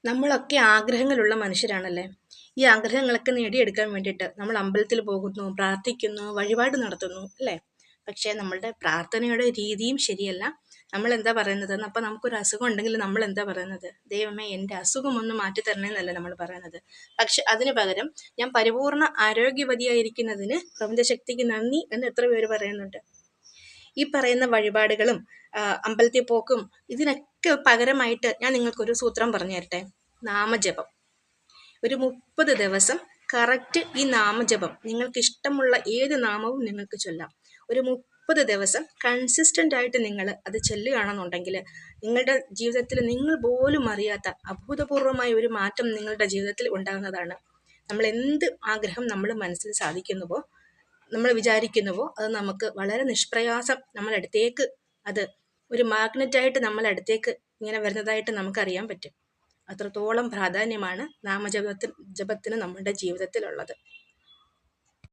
നമ്മളൊക്കെ ആഗ്രഹങ്ങളുള്ള മനുഷ്യരാണല്ലേ. ഈ ആഗ്രഹങ്ങളൊക്കെ നേടിയെടുക്കാൻ വേണ്ടിയിട്ട് നമ്മൾ അമ്പലത്തിൽ പോകുന്നു, പ്രാർത്ഥിക്കുന്നു, വഴിപാട് നടത്തുന്നു അല്ലേ. പക്ഷേ നമ്മളുടെ പ്രാർത്ഥനയുടെ രീതിയും ശരിയല്ല. നമ്മൾ എന്താ പറയുന്നത്, അപ്പം നമുക്കൊരു അസുഖം ഉണ്ടെങ്കിൽ നമ്മൾ എന്താ പറയുന്നത്, ദൈവമേ എൻ്റെ അസുഖം ഒന്ന് മാറ്റി തരണേ എന്നല്ല നമ്മൾ പറയുന്നത്. പക്ഷെ അതിന് പകരം ഞാൻ പരിപൂർണ ആരോഗ്യവതിയായിരിക്കുന്നതിന് പ്രപഞ്ചശക്തിക്ക് നന്ദി എന്ന് എത്ര പേര് പറയുന്നുണ്ട്. ഈ പറയുന്ന വഴിപാടുകളും അമ്പലത്തിൽ പോക്കും ഇതിനൊക്കെ പകരമായിട്ട് ഞാൻ നിങ്ങൾക്കൊരു സൂത്രം പറഞ്ഞു തരട്ടെ. നാമജപം. ഒരു 30 ദിവസം കറക്റ്റ് ഈ നാമജപം, നിങ്ങൾക്ക് ഇഷ്ടമുള്ള ഏത് നാമവും നിങ്ങൾക്ക് ചൊല്ലാം. ഒരു 30 ദിവസം കൺസിസ്റ്റൻ്റ് ആയിട്ട് നിങ്ങൾ അത് ചൊല്ലുകയാണെന്നുണ്ടെങ്കിൽ നിങ്ങളുടെ ജീവിതത്തിൽ നിങ്ങൾ പോലും അറിയാത്ത അഭൂതപൂർവമായ ഒരു മാറ്റം നിങ്ങളുടെ ജീവിതത്തിൽ ഉണ്ടാകുന്നതാണ്. നമ്മൾ എന്ത് ആഗ്രഹം നമ്മൾ മനസ്സിൽ സാധിക്കുന്നുവോ, നമ്മൾ വിചാരിക്കുന്നുവോ, അത് നമുക്ക് വളരെ നിഷ്പ്രയാസം നമ്മളടുത്തേക്ക്, അത് ഒരു മാഗ്നറ്റായിട്ട് നമ്മളടുത്തേക്ക് ഇങ്ങനെ വരുന്നതായിട്ട് നമുക്കറിയാൻ പറ്റും. അത്രത്തോളം പ്രാധാന്യമാണ് ജപത്തിന് നമ്മുടെ ജീവിതത്തിലുള്ളത്.